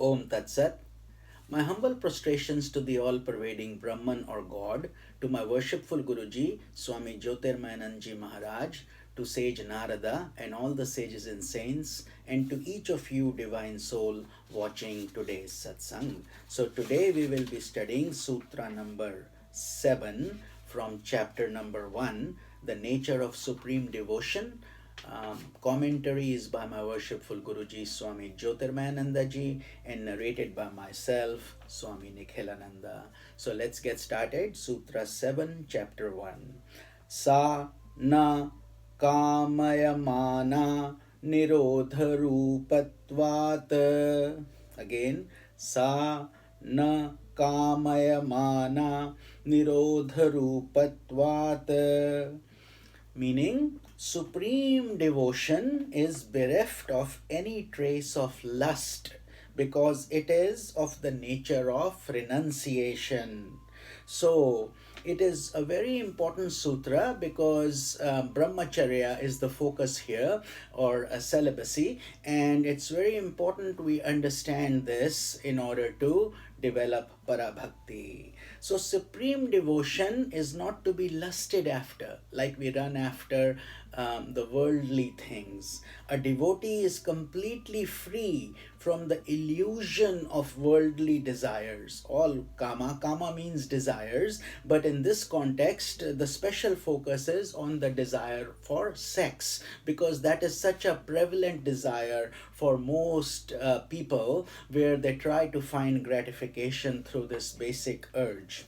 Om Tat Sat. My humble prostrations to the all-pervading Brahman or God, to my worshipful Guruji, Swami Jyotirmayananji Maharaj, to sage Narada and all the sages and saints, and to each of you divine soul watching today's satsang. So today we will be studying Sutra number 7 from chapter number 1, the nature of supreme devotion. Commentary is by my worshipful Guruji Swami Jyotirmayanandaji and narrated by myself, Swami Nikhilananda. So let's get started. Sutra 7, chapter 1. Sa na kamayamana nirodharupatvat. Again, sa na kamayamana nirodharupatvat. Meaning, supreme devotion is bereft of any trace of lust because it is of the nature of renunciation. So, it is a very important sutra because Brahmacharya is the focus here, or celibacy, and it's very important we understand this in order to develop parabhakti. So supreme devotion is not to be lusted after, like we run after the worldly things. A devotee is completely free from the illusion of worldly desires. All kama means desires, but in this context, the special focus is on the desire for sex, because that is such a prevalent desire for most people, where they try to find gratification through this basic urge.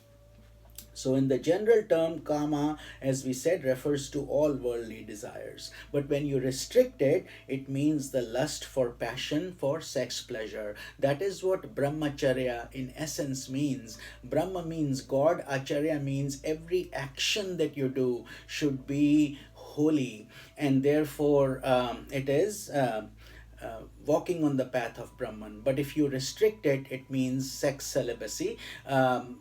So in the general term, kama, as we said, refers to all worldly desires. But when you restrict it, it means the lust for passion, for sex pleasure. That is what Brahmacharya in essence means. Brahma means God, Acharya means every action that you do should be holy. And therefore, it is walking on the path of Brahman. But if you restrict it, it means sex celibacy,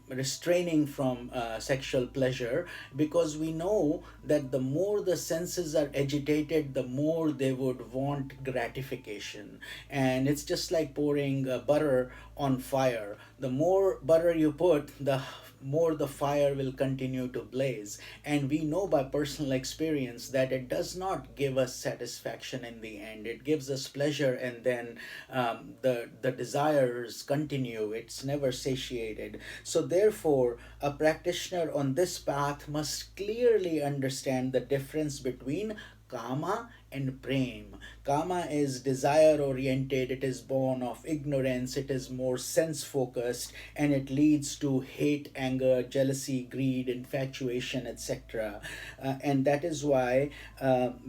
restraining from sexual pleasure, because we know that the more the senses are agitated, the more they would want gratification. And it's just like pouring butter on fire. The more butter you put, the more the fire will continue to blaze. And we know by personal experience that it does not give us satisfaction in the end. It gives us pleasure, and then the desires continue. It's never satiated. So therefore, a practitioner on this path must clearly understand the difference between kama and prem. Kama is desire oriented, it is born of ignorance, it is more sense focused, and it leads to hate, anger, jealousy, greed, infatuation, etc. And that is why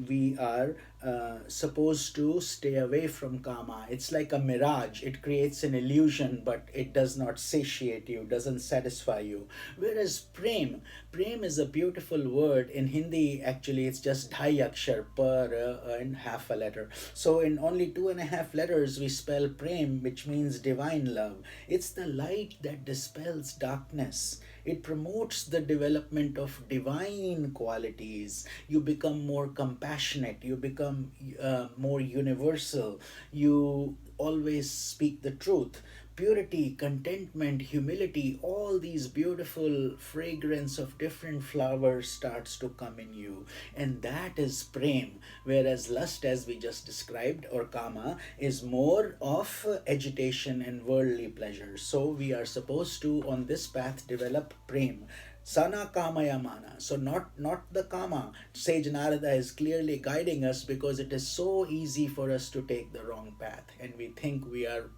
we are supposed to stay away from kama. It's like a mirage. It creates an illusion, but it does not satiate you, doesn't satisfy you. Whereas prem is a beautiful word. In Hindi, actually, it's just dhai akshar, par, and half a letter. So in only 2.5 letters, we spell prem, which means divine love. It's the light that dispels darkness. It promotes the development of divine qualities. You become more compassionate. You become more universal. You always speak the truth. Purity, contentment, humility, all these beautiful fragrance of different flowers starts to come in you. And that is prem. Whereas lust, as we just described, or kama, is more of agitation and worldly pleasure. So we are supposed to, on this path, develop prem. Sana kamaya mana. So not the kama. Sage Narada is clearly guiding us, because it is so easy for us to take the wrong path, and we think we are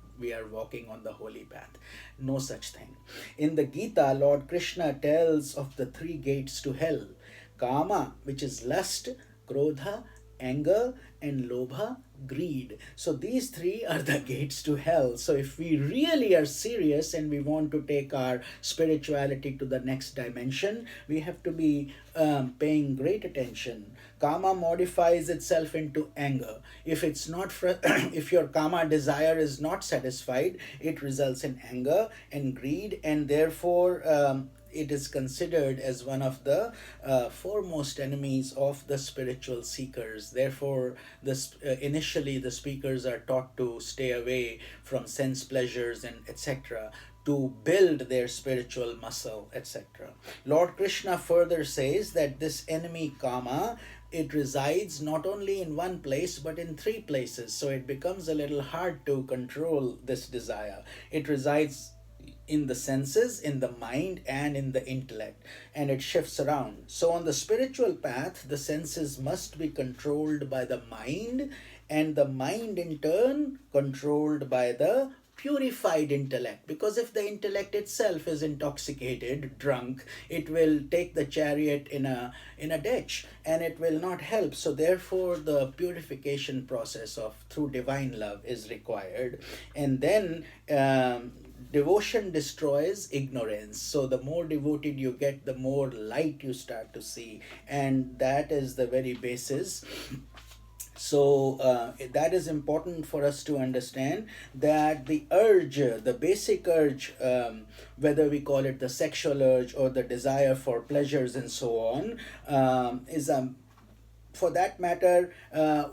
walking on the holy path. No such thing. In the Gita, Lord Krishna tells of the 3 gates to hell. Kama, which is lust, krodha, anger, and lobha, greed. So these 3 are the gates to hell. So if we really are serious and we want to take our spirituality to the next dimension, we have to be paying great attention. Kama modifies itself into anger. If it's not if your kama desire is not satisfied, it results in anger and greed, and therefore it is considered as one of the foremost enemies of the spiritual seekers. Therefore, initially the speakers are taught to stay away from sense pleasures and etc., to build their spiritual muscle, etc. Lord Krishna further says that this enemy kama, it resides not only in one place but in three places, so it becomes a little hard to control this desire. It resides in the senses, in the mind, and in the intellect, and it shifts around. So on the spiritual path, the senses must be controlled by the mind, and the mind in turn controlled by the purified intellect, because if the intellect itself is intoxicated, drunk, it will take the chariot in a ditch, and it will not help. So therefore the purification process of through divine love is required. And then devotion destroys ignorance. So the more devoted you get, the more light you start to see, and that is the very basis. So that is important for us to understand, that the urge, the basic urge, whether we call it the sexual urge or the desire for pleasures and so on, is a for that matter,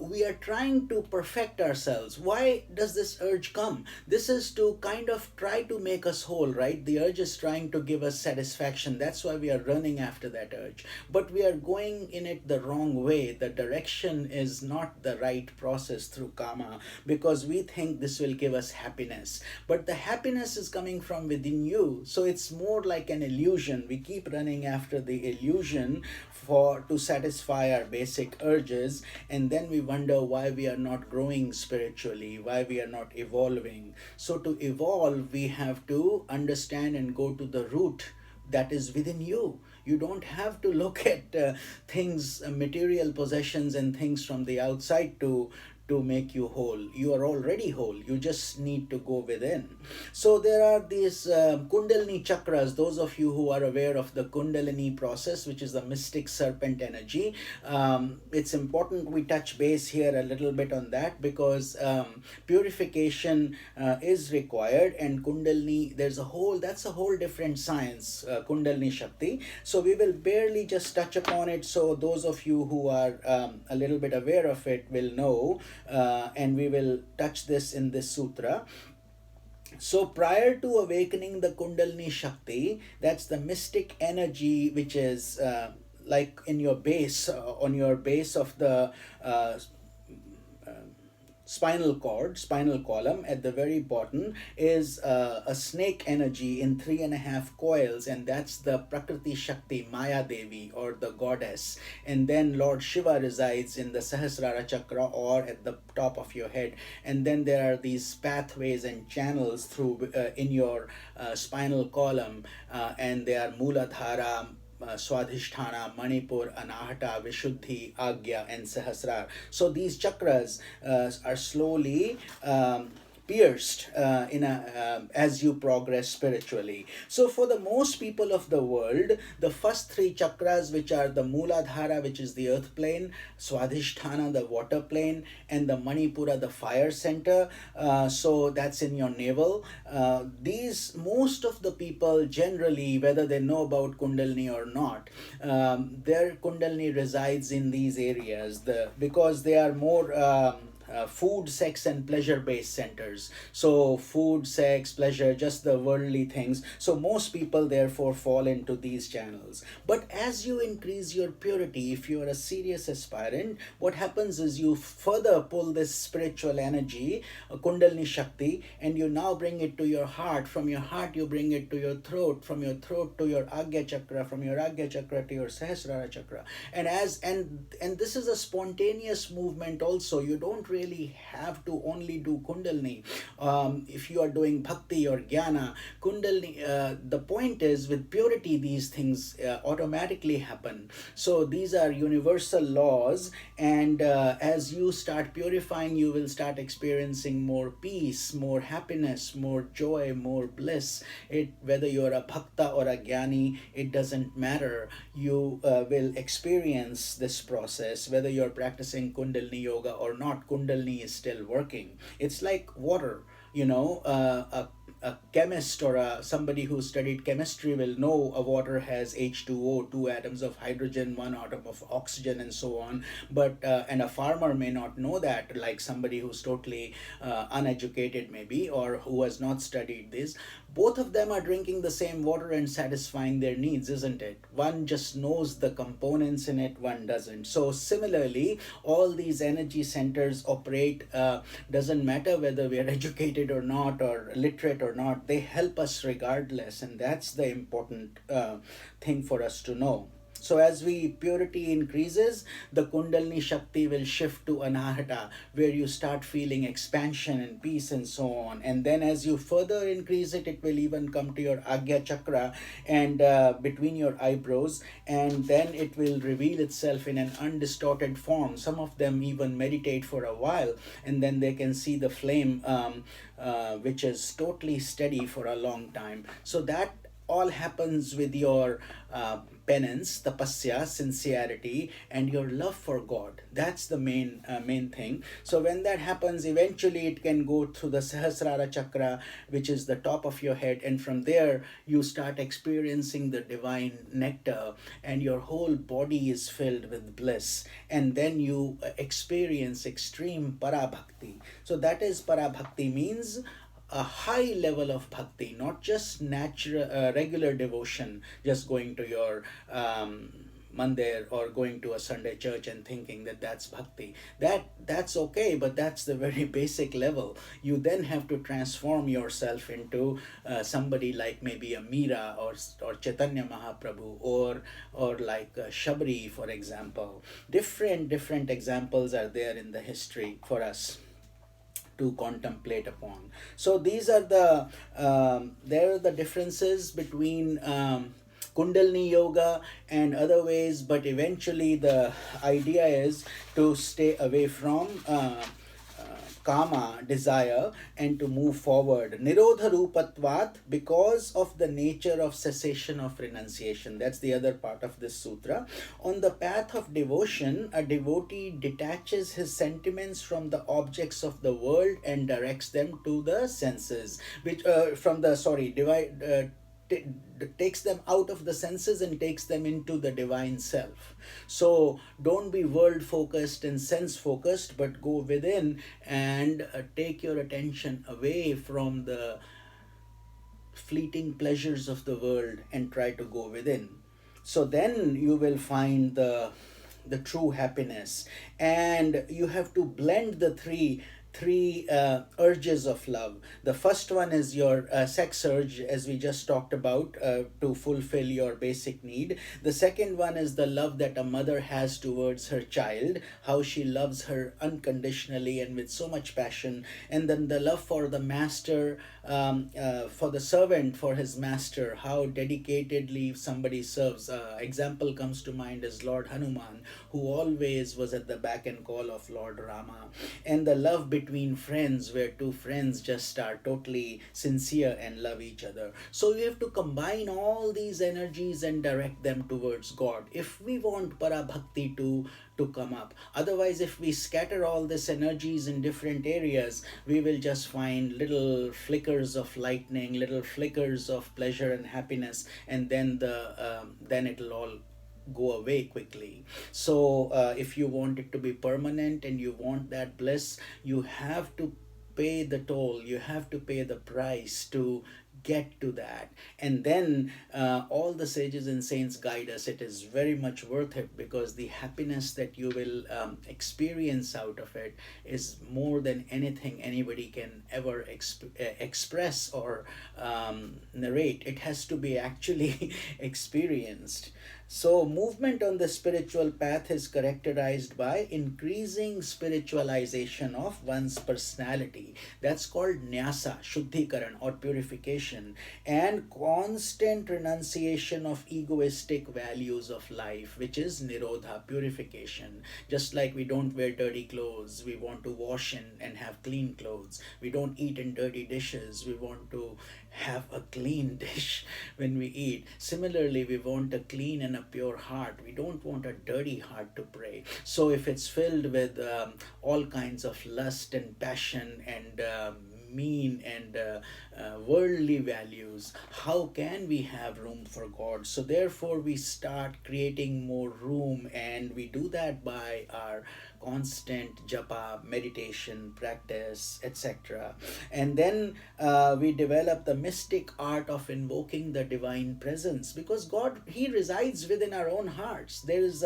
we are trying to perfect ourselves. Why does this urge come? This is to kind of try to make us whole, right? The urge is trying to give us satisfaction. That's why we are running after that urge. But we are going in it the wrong way. The direction is not the right process through kama, because we think this will give us happiness. But the happiness is coming from within you. So it's more like an illusion. We keep running after the illusion to satisfy our basic urges, and then we wonder why we are not growing spiritually, why we are not evolving. So to evolve, we have to understand and go to the root that is within you. You don't have to look at things, material possessions and things from the outside to make you whole. You are already whole. You just need to go within. So there are these Kundalini chakras. Those of you who are aware of the Kundalini process, which is the mystic serpent energy, it's important we touch base here a little bit on that, because purification is required, and Kundalini, that's a whole different science, Kundalini Shakti. So we will barely just touch upon it, so those of you who are a little bit aware of it will know, and we will touch this in this sutra. So prior to awakening the Kundalini Shakti, that's the mystic energy which is like in your base, on your base of the spinal column, at the very bottom is a snake energy in 3.5 coils, and that's the Prakriti Shakti, Maya Devi, or the goddess. And then Lord Shiva resides in the Sahasrara chakra, or at the top of your head. And then there are these pathways and channels through in your spinal column, and they are Mooladhara, Swadhisthana, Manipur, Anahata, Vishuddhi, Agya, and Sahasrar. So these chakras are slowly pierced as you progress spiritually. So for the most people of the world, the first 3 chakras, which are the Mooladhara, which is the earth plane, Swadhisthana, the water plane, and the Manipura, the fire center, so that's in your navel. Most of the people generally, whether they know about Kundalini or not, their Kundalini resides in these areas, because they are more food, sex, and pleasure based centers. So food, sex, pleasure, just the worldly things. So most people therefore fall into these channels. But as you increase your purity, if you are a serious aspirant, what happens is you further pull this spiritual energy, Kundalini Shakti, and you now bring it to your heart. From your heart you bring it to your throat, from your throat to your Agya chakra, from your Agya chakra to your Sahasrara chakra. And this is a spontaneous movement also. You don't really have to only do Kundalini. If you are doing Bhakti or Jnana, Kundalini, the point is, with purity these things automatically happen. So these are universal laws, and as you start purifying, you will start experiencing more peace, more happiness, more joy, more bliss. Whether you are a Bhakta or a Jnani, it doesn't matter. You will experience this process, whether you're practicing Kundalini Yoga or not. Kundalini is still working. It's like water, a chemist or somebody who studied chemistry will know a water has H2O, two atoms of hydrogen, one atom of oxygen, and so on. But and a farmer may not know that, like somebody who's totally uneducated maybe, or who has not studied this. Both of them are drinking the same water and satisfying their needs, isn't it? One just knows the components in it, one doesn't. So similarly, all these energy centers operate, doesn't matter whether we are educated or not, or literate or not, they help us regardless, and that's the important thing for us to know. So as we purity increases, the Kundalini Shakti will shift to Anahata, where you start feeling expansion and peace and so on. And then as you further increase it, it will even come to your Agya Chakra and between your eyebrows, and then it will reveal itself in an undistorted form. Some of them even meditate for a while, and then they can see the flame, which is totally steady for a long time. So that all happens with your penance, tapasya, sincerity, and your love for God. That's the main thing. So when that happens, eventually it can go through the Sahasrara chakra, which is the top of your head, and from there you start experiencing the divine nectar, and your whole body is filled with bliss. And then you experience extreme parabhakti. So that is parabhakti, means a high level of bhakti, not just natural regular devotion, just going to your mandir or going to a Sunday church and thinking that that's bhakti. That's okay, but that's the very basic level. You then have to transform yourself into somebody like maybe a Meera or Chaitanya Mahaprabhu, or like Shabri, for example. Different examples are there in the history for us to contemplate upon. So these are there are the differences between Kundalini Yoga and other ways, but eventually the idea is to stay away from kama, desire, and to move forward. Nirodha Rupatvat, because of the nature of cessation of renunciation. That's the other part of this sutra. On the path of devotion, a devotee detaches his sentiments from the objects of the world and directs them to the senses, which takes them out of the senses and takes them into the divine self. So don't be world focused and sense focused, but go within and take your attention away from the fleeting pleasures of the world and try to go within. So then you will find the true happiness. And you have to blend the three urges of love. The first one is your sex urge, as we just talked about, to fulfill your basic need. The second one is the love that a mother has towards her child, how she loves her unconditionally and with so much passion. And then the love for the master, for the servant, for his master, how dedicatedly somebody serves. Example comes to mind is Lord Hanuman, who always was at the back and call of Lord Rama. And the love between friends, where two friends just are totally sincere and love each other. So you have to combine all these energies and direct them towards God if we want parabhakti to come up. Otherwise, if we scatter all these energies in different areas, we will just find little flickers of lightning, little flickers of pleasure and happiness, and then then it'll all go away quickly. So if you want it to be permanent and you want that bliss, you have to pay the toll, you have to pay the price to get to that. And then all the sages and saints guide us. It is very much worth it, because the happiness that you will experience out of it is more than anything anybody can ever express or narrate. It has to be actually experienced. So movement on the spiritual path is characterized by increasing spiritualization of one's personality. That's called nyasa, shuddhikaran, or purification, and constant renunciation of egoistic values of life, which is nirodha, purification. Just like we don't wear dirty clothes, we want to wash and have clean clothes. We don't eat in dirty dishes, we want to have a clean dish when we eat. Similarly, we want a clean and a pure heart. We don't want a dirty heart to pray. So if it's filled with all kinds of lust and passion and mean and worldly values, how can we have room for God? So therefore we start creating more room, and we do that by our constant japa, meditation, practice, etc. And then we develop the mystic art of invoking the divine presence, because God, He resides within our own hearts. There is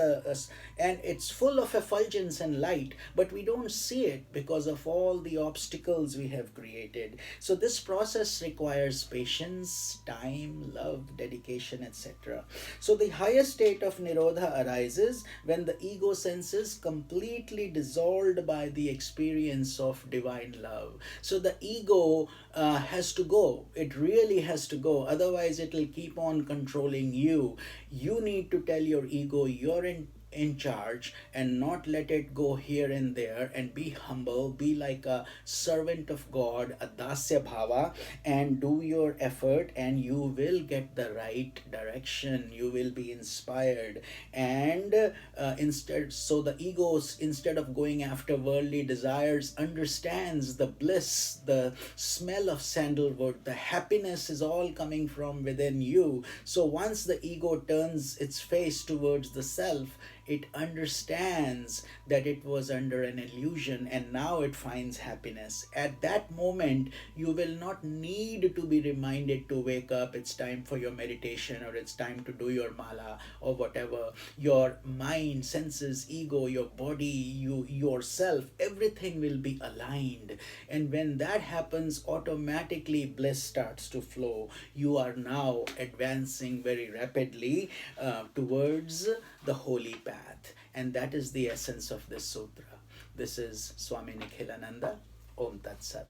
and it's full of effulgence and light, but we don't see it because of all the obstacles we have created. So this process requires patience, time, love, dedication, etc. So the highest state of Nirodha arises when the ego sense is completely dissolved by the experience of divine love. So the ego has to go. It really has to go. Otherwise, it will keep on controlling you. You need to tell your ego you're in charge, and not let it go here and there, and be humble, be like a servant of God, a dasya bhava, and do your effort, and you will get the right direction. You will be inspired. And instead, so the ego, instead of going after worldly desires, understands the bliss, the smell of sandalwood, the happiness is all coming from within you. So once the ego turns its face towards the self, it understands that it was under an illusion, and now it finds happiness. At that moment, you will not need to be reminded to wake up, it's time for your meditation, or it's time to do your mala, or whatever. Your mind, senses, ego, your body, you yourself, everything will be aligned. And when that happens, automatically bliss starts to flow. You are now advancing very rapidly towards the holy path. And that is the essence of this sutra. This is Swami Nikhilananda. Om Tat Sat.